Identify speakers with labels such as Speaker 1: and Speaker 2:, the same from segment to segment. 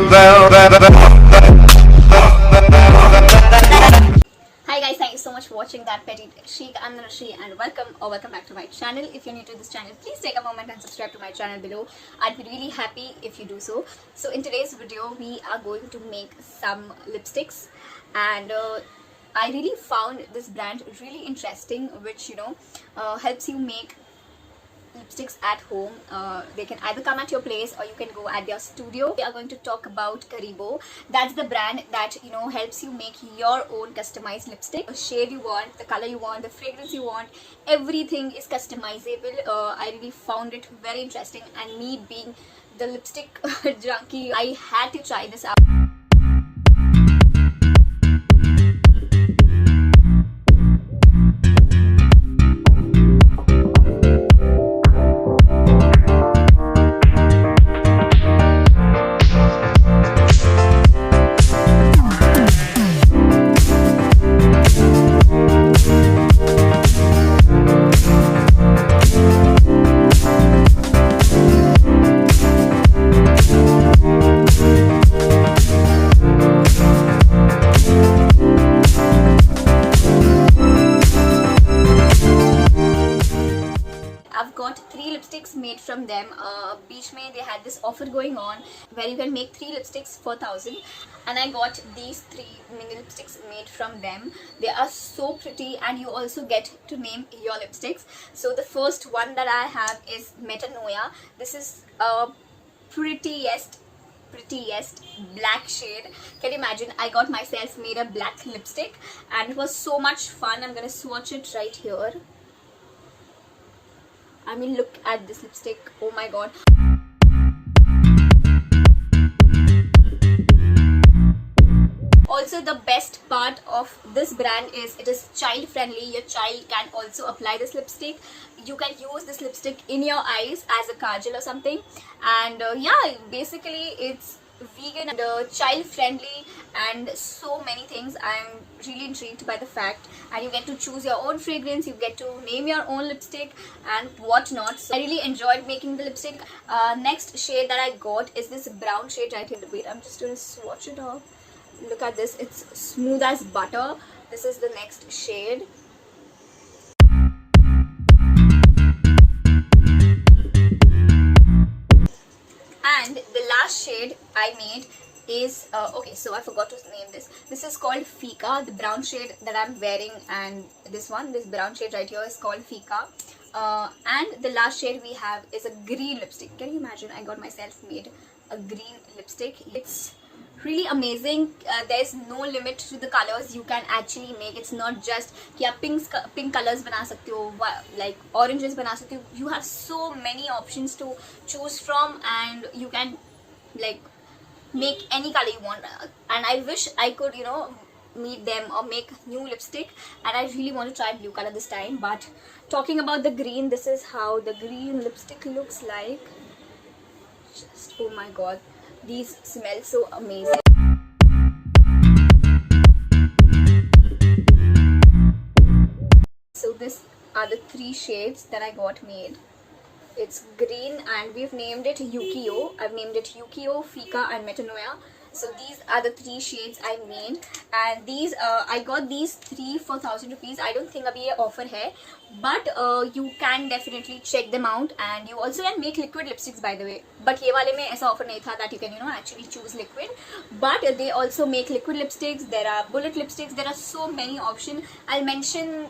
Speaker 1: Hi guys, thank you so much for watching that petty chic. I'm Narashi and welcome back to my channel. If you're new to this channel, please take a moment and subscribe to my channel below. I'd be really happy if you do so. So in today's video, we are going to make some lipsticks, and I really found this brand really interesting, which helps you make lipsticks at home. They can either come at your place or you can go at their studio. We are going to talk about Karibo. That's the brand that helps you make your own customized lipstick. The shade you want, the color you want, the fragrance you want, everything is customizable. I really found it very interesting, and me being the lipstick junkie, I had to try this out. I've got 3 lipsticks made from them. Beach May, they had this offer going on where you can make 3 lipsticks for 1,000, and I got these 3 mini lipsticks made from them. They are so pretty, and you also get to name your lipsticks. So the first one that I have is Metanoia. This is a prettiest black shade. Can you imagine? I got myself made a black lipstick and it was so much fun. I'm gonna swatch it right here. I mean, look at this lipstick. Oh my god. Also, the best part of this brand is it is child friendly. Your child can also apply this lipstick. You can use this lipstick in your eyes as a kajal or something. And yeah, basically it's vegan and child friendly and so many things. I'm really intrigued by the fact, and you get to choose your own fragrance, you get to name your own lipstick and whatnot. So I really enjoyed making the lipstick. Next shade that I got is this brown shade right here. Wait, I'm just going to swatch it off. Look at this, it's smooth as butter. This is the next shade. And the last shade I made is okay, so I forgot to name this. This is called Fika, the brown shade that I'm wearing, and this brown shade right here is called Fika. And the last shade we have is a green lipstick. Can you imagine? I got myself made a green lipstick. It's really amazing. There's no limit to the colors you can actually make. It's not just कि आप pink colors बना सकते हो, like oranges बना सकते हो. You have so many options to choose from, and you can like make any color you want. And I wish I could meet them or make new lipstick, and I really want to try blue color this time. But talking about the green, this is how the green lipstick looks like. Just oh my god, these smell so amazing. So these are the 3 shades that I got made. It's green, and we've named it Yukio. I've named it Yukio, Fika and Metanoia. So these are the 3 shades I made, and these I got these 3 for 1,000 rupees. I don't think abhi ye offer hai, but you can definitely check them out. And you also can make liquid lipsticks, by the way, but ye wale mein aisa offer nahi tha that you can actually choose liquid. But they also make liquid lipsticks. There are bullet lipsticks. There are so many options. I'll mention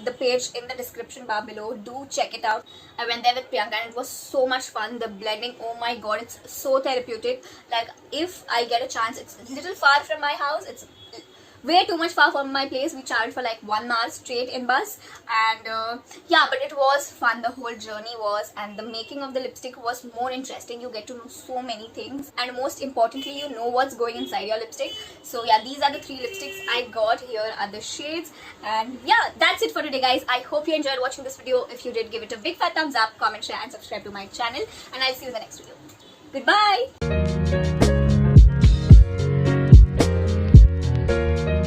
Speaker 1: the page in the description bar below. Do check it out. I went there with Priyanka and it was so much fun. The blending, oh my god, it's so therapeutic. Like, if I get a chance, it's a little far from my house, it's way too much far from my place. We traveled for like 1 hour straight in bus, and yeah, but it was fun. The whole journey was, and the making of the lipstick was more interesting. You get to know so many things, and most importantly, you know what's going inside your lipstick. So yeah, these are the 3 lipsticks I got. Here are the shades, and yeah, that's it for today, guys. I hope you enjoyed watching this video. If you did, give it a big fat thumbs up, comment, share and subscribe to my channel, and I'll see you in the next video. Goodbye.